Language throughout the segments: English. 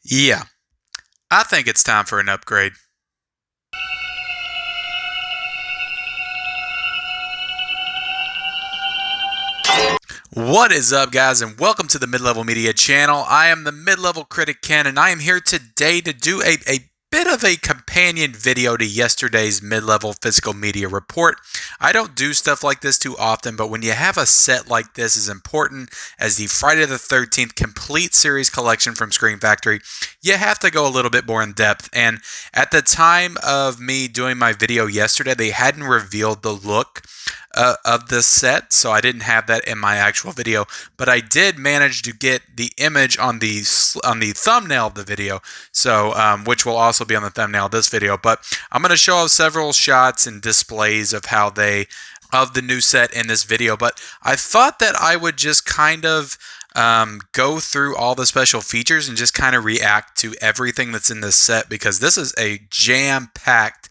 Yeah, I think it's time for an upgrade. What is up, guys, and welcome to the Mid-Level Media channel. I am the Mid-Level Critic Ken, and I am here today to do a bit of a companion video to yesterday's Mid-Level Physical Media report. I don't do stuff like this too often, but when you have a set like this as important as the Friday the 13th complete series collection from Scream Factory, you have to go a little bit more in depth. And at the time of me doing my video yesterday, they hadn't revealed the look of this set, so I didn't have that in my actual video, but I did manage to get the image on the thumbnail of the video, so which will also be on the thumbnail of this video. But I'm going to show several shots and displays of the new set in this video, but I thought that I would just kind of go through all the special features and just kind of react to everything that's in this set, because this is a jam-packed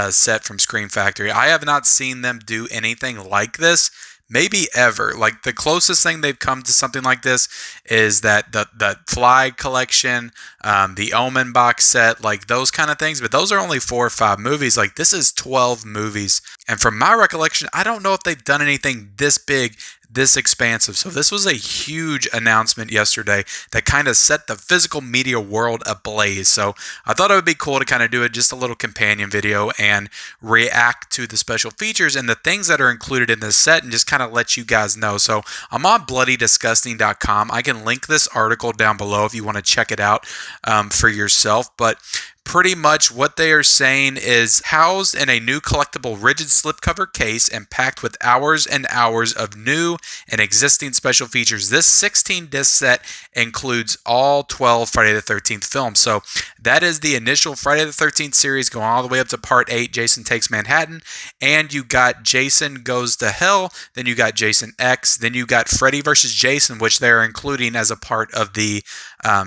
set from Scream Factory. I have not seen them do anything like this, maybe ever. Like, the closest thing they've come to something like this is that the Fly collection, the Omen box set, like those kind of things, but those are only 4 or 5 movies. Like, this is 12 movies, and from my recollection, I don't know if they've done anything this big, this expansive. So this was a huge announcement yesterday that kind of set the physical media world ablaze. So I thought it would be cool to kind of do just a little companion video and react to the special features and the things that are included in this set and just kind of let you guys know. So I'm on bloodydisgusting.com. I can link this article down below if you want to check it out for yourself. But pretty much what they are saying is, housed in a new collectible rigid slipcover case and packed with hours and hours of new and existing special features, this 16-disc set includes all 12 Friday the 13th films. So that is the initial Friday the 13th series going all the way up to Part 8, Jason Takes Manhattan, and you got Jason Goes to Hell, then you got Jason X, then you got Freddy vs. Jason, which they're including as a part of the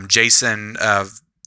Jason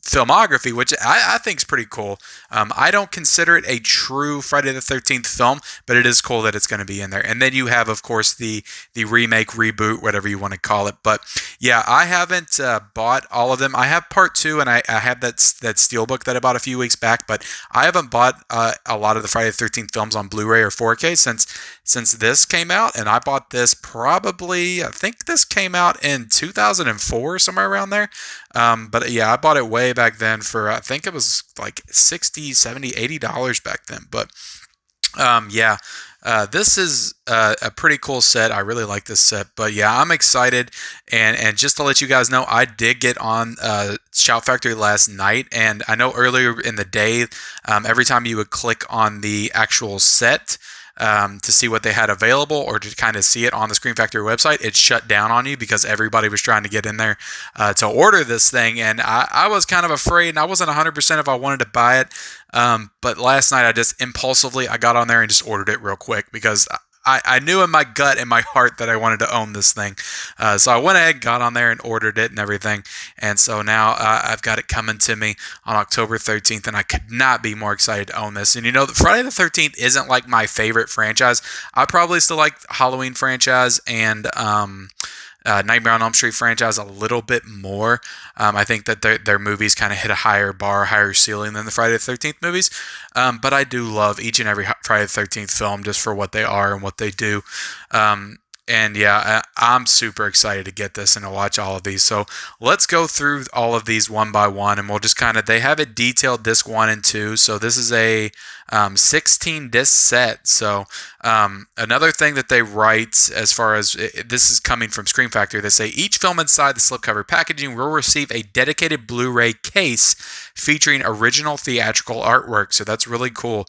filmography, which I think is pretty cool. I don't consider it a true Friday the 13th film, but it is cool that it's going to be in there. And then you have, of course, the remake, reboot, whatever you want to call it. But yeah, I haven't bought all of them. I have Part 2, and I have that steelbook that I bought a few weeks back, but I haven't bought a lot of the Friday the 13th films on Blu-ray or 4K since this came out. And I bought this probably, I think this came out in 2004, somewhere around there. But yeah, I bought it way back then for, I think it was like $60, $70, $80 back then. But yeah, this is a pretty cool set. I really like this set. But yeah, I'm excited. And just to let you guys know, I did get on Shout Factory last night. And I know earlier in the day, every time you would click on the actual set to see what they had available or to kind of see it on the Scream Factory website, it shut down on you because everybody was trying to get in there to order this thing. And I was kind of afraid, and I wasn't 100% if I wanted to buy it. But last night I just impulsively, I got on there and just ordered it real quick because I knew in my gut, in my heart, that I wanted to own this thing. So I went ahead, got on there, and ordered it and everything. And so now I've got it coming to me on October 13th, and I could not be more excited to own this. And you know, Friday the 13th isn't like my favorite franchise. I probably still like Halloween franchise and Nightmare on Elm Street franchise a little bit more. I think that their movies kind of hit a higher bar, higher ceiling than the Friday the 13th movies. But I do love each and every Friday the 13th film just for what they are and what they do. And yeah, I'm super excited to get this and to watch all of these. So let's go through all of these one by one, and we'll just kind of, they have it detailed disc 1 and 2. So this is a 16 disc set. So another thing that they write, as far as this is coming from Scream Factory, they say each film inside the slipcover packaging will receive a dedicated Blu-ray case featuring original theatrical artwork. So that's really cool.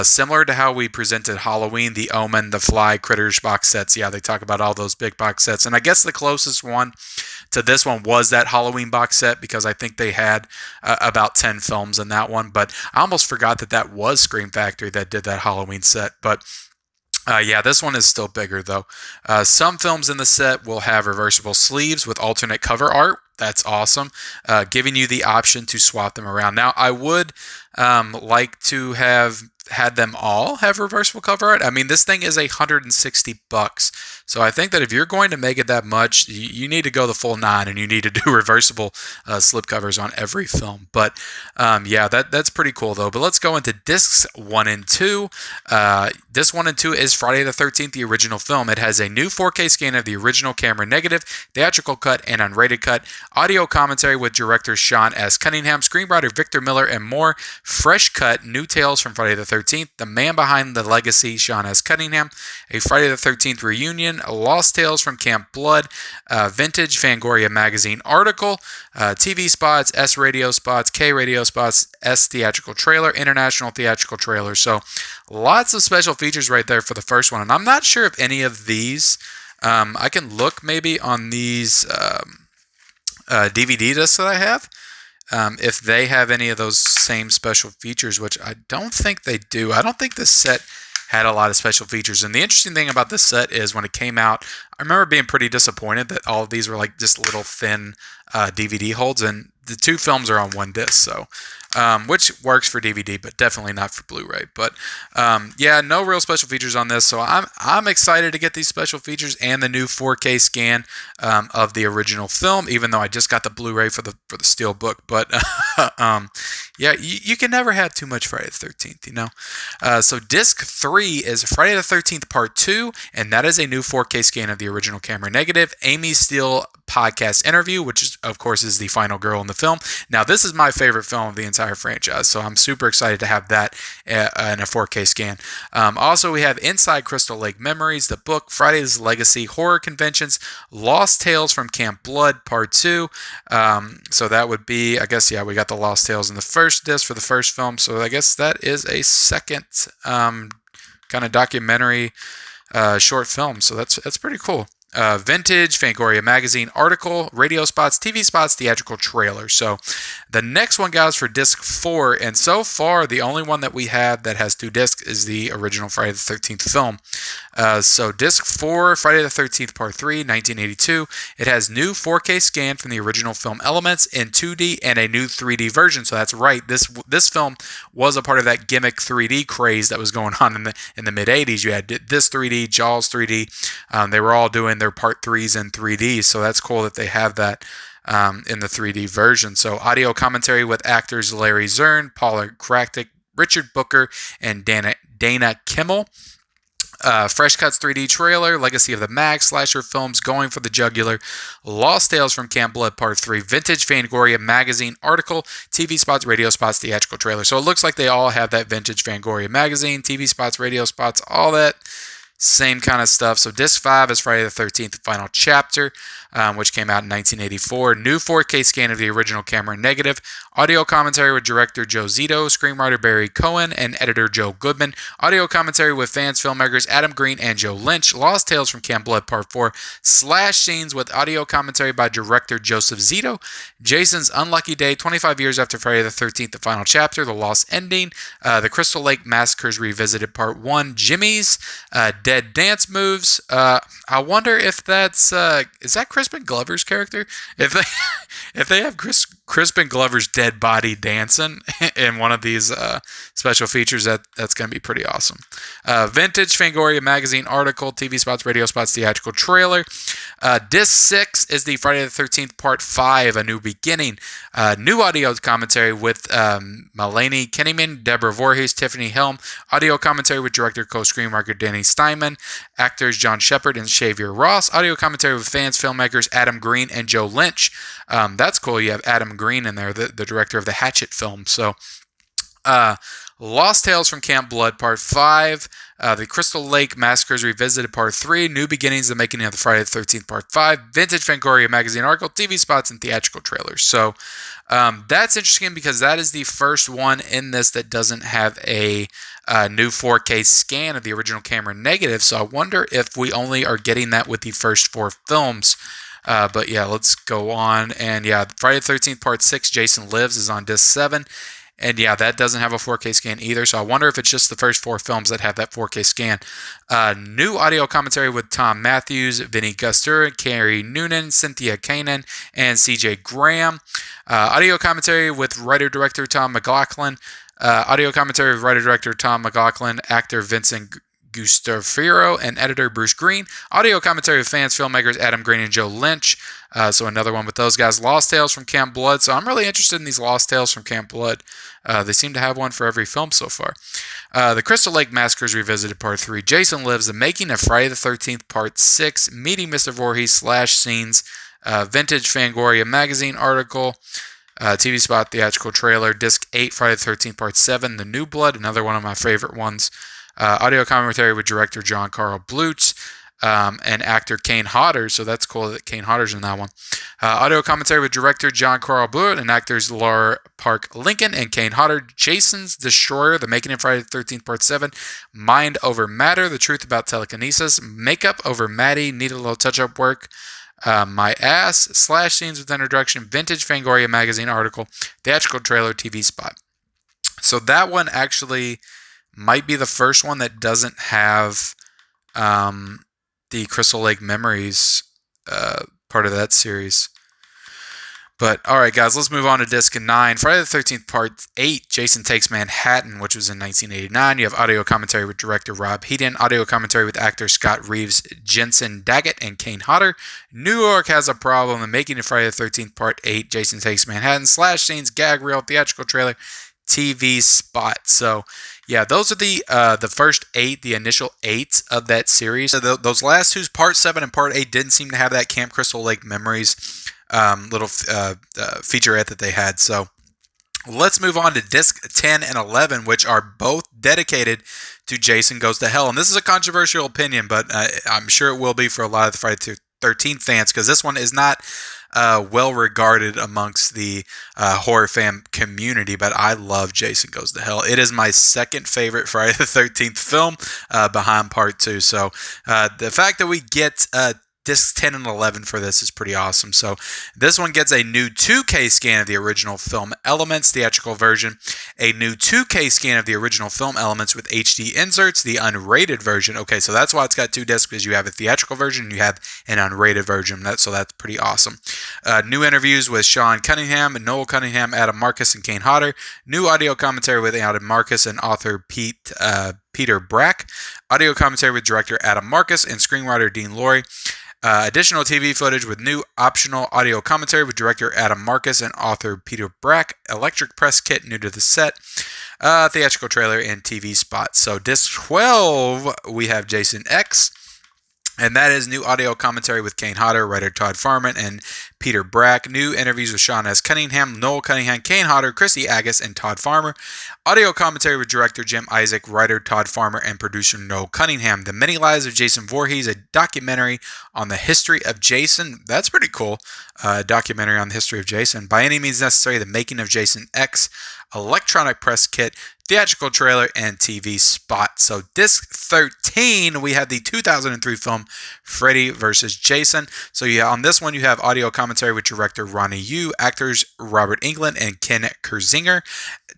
Similar to how we presented Halloween, The Omen, The Fly, Critters box sets. Yeah, they talk about all those big box sets. And I guess the closest one to this one was that Halloween box set, because I think they had about 10 films in that one. But I almost forgot that was Scream Factory that did that Halloween set. But yeah, this one is still bigger, though. Some films in the set will have reversible sleeves with alternate cover art. That's awesome, giving you the option to swap them around. Now, I would like to have had them all have reversible cover art. I mean, this thing is $160. So I think that if you're going to make it that much, you need to go the full 9 and you need to do reversible slipcovers on every film. But yeah, that's pretty cool though. But let's go into discs 1 and 2. Disc 1 and 2 is Friday the 13th, the original film. It has a new 4K scan of the original camera negative, theatrical cut, and unrated cut, audio commentary with director Sean S. Cunningham, screenwriter Victor Miller, and more. Fresh cut, new tales from Friday the 13th, the man behind the legacy, Sean S. Cunningham, a Friday the 13th reunion, Lost Tales from Camp Blood, vintage Fangoria magazine article, TV spots, S radio spots, K radio spots, S theatrical trailer, international theatrical trailer. So lots of special features right there for the first one. And I'm not sure if any of these, I can look maybe on these DVD discs that I have, if they have any of those same special features, which I don't think they do. I don't think this set had a lot of special features. And the interesting thing about this set is when it came out, I remember being pretty disappointed that all of these were like just little thin DVD holds, and the 2 films are on 1 disc, so which works for DVD, but definitely not for Blu-ray. But yeah, no real special features on this, so I'm excited to get these special features and the new 4K scan of the original film, even though I just got the Blu-ray for the Steelbook. But yeah, you can never have too much Friday the 13th, you know. So disc 3 is Friday the 13th Part 2, and that is a new 4K scan of the original camera negative, Amy Steele podcast interview, which is, of course, is the final girl in the film. Now, this is my favorite film of the entire franchise, so I'm super excited to have that in a 4K scan. Also, we have Inside Crystal Lake Memories, the book, Friday's Legacy Horror Conventions, Lost Tales from Camp Blood, Part 2. So that would be, I guess, yeah, we got the Lost Tales in the first disc for the first film, so I guess that is a second kind of documentary short film, so that's pretty cool. Vintage Fangoria magazine article, radio spots, TV spots, theatrical trailer. So the next one, guys, for disc 4, and so far the only one that we have that has 2 discs is the original Friday the 13th film. So disc 4, Friday the 13th Part 3, 1982. It has new 4K scan from the original film elements in 2D and a new 3D version. So that's right, this film was a part of that gimmick 3D craze that was going on in the mid 80s. You had this 3D, Jaws 3D. They were all doing their Part 3s in 3D, so that's cool that they have that in the 3D version. So audio commentary with actors Larry Zern, Paula Kraktik, Richard Booker, and Dana Kimmel. Fresh Cuts 3D trailer, Legacy of the Mag, slasher films, Going for the Jugular, Lost Tales from Camp Blood Part 3, Vintage Fangoria magazine article, TV spots, radio spots, theatrical trailer. So it looks like they all have that Vintage Fangoria magazine, TV spots, radio spots, all that same kind of stuff. So disc 5 is Friday the 13th, the final chapter, which came out in 1984. New 4K scan of the original camera negative. Audio commentary with director Joe Zito, screenwriter Barry Cohen, and editor Joe Goodman. Audio commentary with fans, filmmakers Adam Green and Joe Lynch. Lost Tales from Camp Blood Part 4. Slash scenes with audio commentary by director Joseph Zito. Jason's Unlucky Day, 25 years after Friday the 13th, the final chapter. The Lost Ending. The Crystal Lake Massacres Revisited Part 1. Jimmy's Dead Dance Moves. I wonder if that's is that Crispin Glover's character? If they have Crispin Glover's dead body dancing in one of these special features, that's going to be pretty awesome. Vintage Fangoria magazine article, TV spots, radio spots, theatrical trailer. Disc 6 is the Friday the 13th Part 5, A New Beginning. New audio commentary with Melanie Kinnaman, Deborah Voorhees, Tiffany Helm. Audio commentary with director, co-screenwriter Danny Steinman. Actors John Shepard and Xavier Ross. Audio commentary with fans, filmmakers Adam Green and Joe Lynch. That's cool. You have Adam Green in there, the director of the Hatchet film. So, Lost Tales from Camp Blood Part 5. The Crystal Lake Massacres Revisited Part 3. New Beginnings, the making of the Friday the 13th Part 5. Vintage Fangoria magazine article, TV spots, and theatrical trailers. So, that's interesting because that is the first one in this that doesn't have a new 4K scan of the original camera negative. So I wonder if we only are getting that with the first 4 films. But yeah, let's go on. And yeah, Friday the 13th Part 6, Jason Lives, is on disc 7. And yeah, that doesn't have a 4K scan either. So I wonder if it's just the first 4 films that have that 4K scan. New audio commentary with Tom Matthews, Vinny Guster, Carrie Noonan, Cynthia Kanan, and CJ Graham. Audio commentary with writer-director Tom McLaughlin. Audio commentary with writer-director Tom McLaughlin, actor Vincent Gustafiro, and editor Bruce Green. Audio commentary with fans, filmmakers Adam Green and Joe Lynch. So another one with those guys. Lost Tales from Camp Blood. So I'm really interested in these Lost Tales from Camp Blood. They seem to have one for every film so far. The Crystal Lake Massacres Revisited Part 3. Jason Lives. The Making of Friday the 13th Part 6. Meeting Mr. Voorhees / scenes. Vintage Fangoria magazine article. TV spot, theatrical trailer. Disc 8, Friday the 13th Part 7. The New Blood. Another one of my favorite ones. Audio commentary with director John Carl Blutz and actor Kane Hodder. So that's cool that Kane Hodder's in that one. Audio commentary with director John Carl Blutz and actors Laura Park Lincoln and Kane Hodder. Jason's Destroyer, The Making of Friday the 13th Part 7. Mind Over Matter, The Truth About Telekinesis. Makeup Over Maddie, Need a Little Touch-Up Work. My Ass, / scenes with introduction. Vintage Fangoria magazine article. Theatrical trailer, TV spot. So that one actually might be the first one that doesn't have the Crystal Lake Memories part of that series. But, alright guys, let's move on to Disc 9. Friday the 13th Part 8, Jason Takes Manhattan, which was in 1989. You have audio commentary with director Rob Heaton, audio commentary with actor Scott Reeves, Jensen Daggett, and Kane Hodder. New York Has a Problem, The Making of Friday the 13th Part 8, Jason Takes Manhattan, / scenes, gag reel, theatrical trailer, TV spot. So, yeah, those are the first 8, the initial 8 of that series. So those last two, Part 7 and Part 8, didn't seem to have that Camp Crystal Lake Memories little featurette that they had. So let's move on to Disc 10 and 11, which are both dedicated to Jason Goes to Hell. And this is a controversial opinion, but I'm sure it will be for a lot of the Friday the 13th fans, because this one is not well regarded amongst the horror fan community, but I love Jason Goes to Hell. It is my second favorite Friday the 13th film behind Part 2. So the fact that we get Discs 10 and 11 for this is pretty awesome. So this one gets a new 2K scan of the original film elements, theatrical version, a new 2K scan of the original film elements with HD inserts, the unrated version. Okay, so that's why it's got 2 discs, because you have a theatrical version and you have an unrated version. So that's pretty awesome. New interviews with Sean Cunningham, Noel Cunningham, Adam Marcus, and Kane Hodder. New audio commentary with Adam Marcus and author Peter Brack. Audio commentary with director Adam Marcus and screenwriter Dean Lorey. Additional TV footage with new optional audio commentary with director Adam Marcus and author Peter Brack. Electric press kit new to the set. Theatrical trailer and TV spot. So disc 12, we have Jason X. And that is new audio commentary with Kane Hodder, writer Todd Farman, and Peter Brack. New interviews with Sean S. Cunningham, Noel Cunningham, Kane Hodder, Chrissy Agus, and Todd Farmer. Audio commentary with director Jim Isaac, writer Todd Farmer, and producer Noel Cunningham. The Many Lives of Jason Voorhees, a documentary on the history of Jason. That's pretty cool. Documentary on the history of Jason. By Any Means Necessary, The Making of Jason X. Electronic press kit, theatrical trailer, and TV spot. So disc 13, we have the 2003 film Freddy vs. Jason. So yeah, on this one you have audio commentary with director Ronnie Yu, actors Robert Englund and Ken Kerzinger.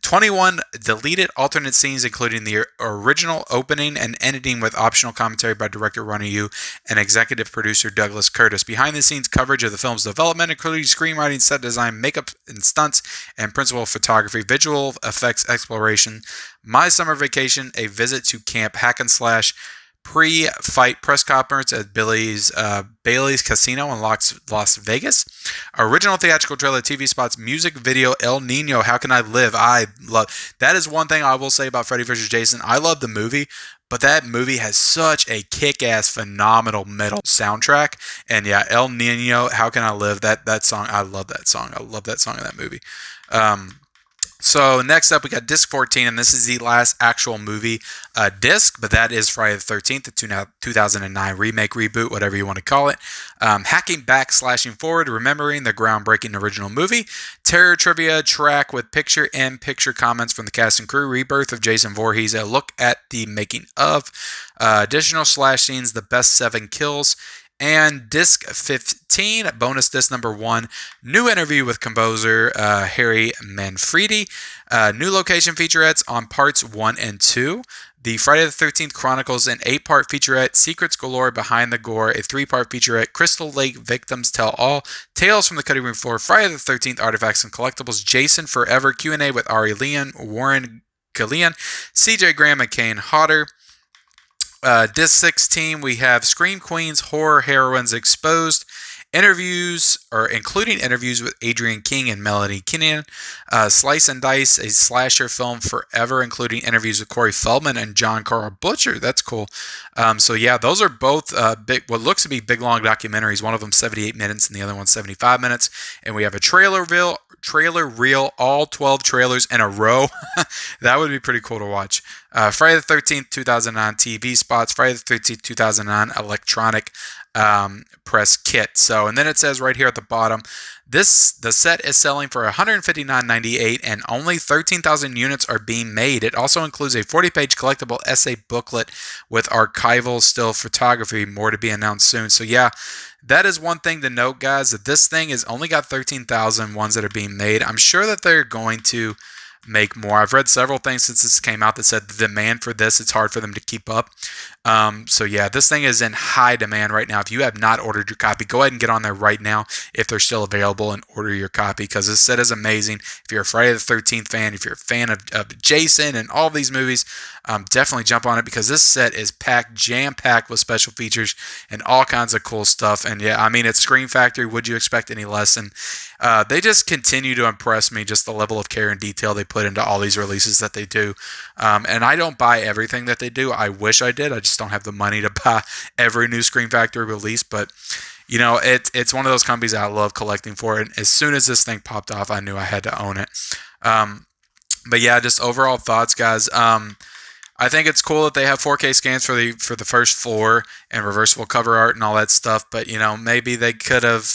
21 deleted alternate scenes, including the original opening and ending, with optional commentary by director Ronnie Yu and executive producer Douglas Curtis. Behind the scenes coverage of the film's development, including screenwriting, set design, makeup and stunts, and principal photography, visual effects exploration. My Summer Vacation, a visit to Camp Hack and Slash, pre-fight press conference at Bailey's Casino in Las Vegas. Original theatrical trailer, TV spots, music video, El Nino, How Can I Live? I love that. Is one thing I will say about Freddy vs. Jason. I love the movie, but that movie has such a kick-ass, phenomenal metal soundtrack. And yeah, El Nino, How Can I Live? That song, I love that song. I love that song in that movie. So next up, we got disc 14, and this is the last actual movie disc, but that is Friday the 13th, the 2009 remake, reboot, whatever you want to call it. Hacking back, slashing forward, remembering the groundbreaking original movie. Terror trivia track with picture-in-picture comments from the cast and crew. Rebirth of Jason Voorhees, a look at the making of. Additional slash scenes, the best 7 kills. And disc 15, bonus disc number 1, new interview with composer Harry Manfredi. New location featurettes on parts 1 and 2. The Friday the 13th Chronicles, an 8-part featurette, Secrets Galore Behind the Gore, a 3-part featurette, Crystal Lake Victims Tell All, Tales from the Cutting Room Floor, Friday the 13th Artifacts and Collectibles, Jason Forever, Q&A with Ari Leon, Warren Killian, CJ Graham, and Kane Hodder. Disc 16, we have Scream Queens, Horror Heroines Exposed. Interviews, or including interviews with Adrienne King and Melanie Kinnan. Slice and Dice, a slasher film forever, including interviews with Corey Feldman and John Carl Butcher. That's cool. So yeah, those are both big, what looks to be big long documentaries. One of them 78 minutes and the other one 75 minutes. And we have a trailer reel, all 12 trailers in a row. That would be pretty cool to watch. Friday the 13th, 2009 TV spots. Friday the 13th, 2009 electronic press kit. So, and then it says right here at the bottom, the set is selling for $159.98 and only 13,000 units are being made. It also includes a 40-page collectible essay booklet with archival still photography. More to be announced soon. So yeah, that is one thing to note, guys, that this thing has only got 13,000 ones that are being made. I'm sure that they're going to make more. I've read several things since this came out that said the demand for this, it's hard for them to keep up. So yeah, this thing is in high demand right now. If you have not ordered your copy, go ahead and get on there right now if they're still available and order your copy, because this set is amazing. If you're a Friday the 13th fan, if you're a fan of Jason and all these movies, definitely jump on it, because this set is packed, jam-packed with special features and all kinds of cool stuff. And yeah, I mean, it's Scream Factory. Would you expect any less? And they just continue to impress me, just the level of care and detail they put into all these releases that they do. And I don't buy everything that they do. I wish I did. I just don't have the money to buy every new Scream Factory release. But, you know, it's one of those companies that I love collecting for. And as soon as this thing popped off, I knew I had to own it. But yeah, just overall thoughts, guys. I think it's cool that they have 4K scans for the first 4 and reversible cover art and all that stuff. But, you know, maybe they could have,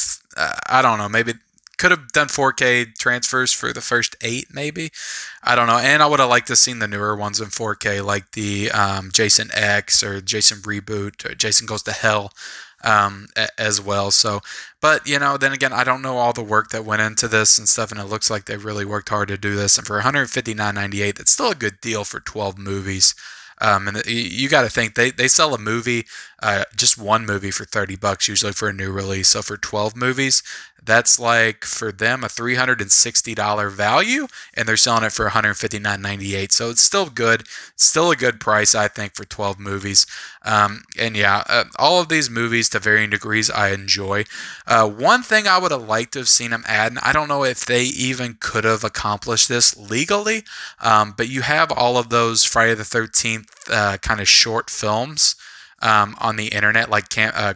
I don't know, maybe could have done 4K transfers for the first 8, maybe. I don't know. And I would have liked to have seen the newer ones in 4K, like the Jason X or Jason Reboot or Jason Goes to Hell as well. So, but, you know, then again, I don't know all the work that went into this and stuff, and it looks like they really worked hard to do this. And for $159.98, that's still a good deal for 12 movies. And you got to think they sell a movie, just one movie for $30 usually for a new release. So for 12 movies, that's like for them a $360 value, and they're selling it for $159.98. So it's still good, still a good price, I think, for 12 movies. And yeah, all of these movies to varying degrees I enjoy. One thing I would have liked to have seen them add, and I don't know if they even could have accomplished this legally, but you have all of those Friday the 13th kind of short films on the internet, like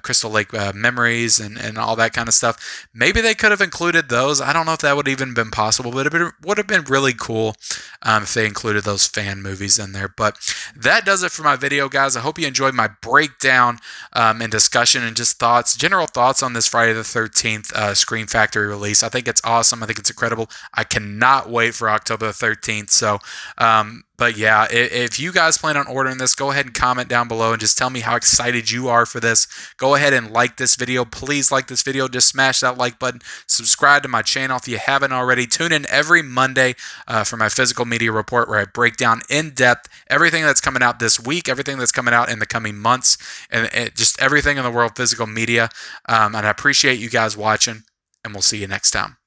Crystal Lake Memories and all that kind of stuff. Maybe they could have included those. I don't know if that would even been possible, but it would have been really cool if they included those fan movies in there. But that does it for my video, guys. I hope you enjoyed my breakdown and discussion and just thoughts, general thoughts on this Friday the 13th Scream Factory release. I think it's awesome. I think it's incredible. I cannot wait for October the 13th. So, but yeah, if you guys plan on ordering this, go ahead and comment down below and just tell me how excited you are for this. Go ahead and like this video. Please like this video. Just smash that like button. Subscribe to my channel if you haven't already. Tune in every Monday for my physical media report, where I break down in depth everything that's coming out this week, everything that's coming out in the coming months, and just everything in the world of physical media. And I appreciate you guys watching, and we'll see you next time.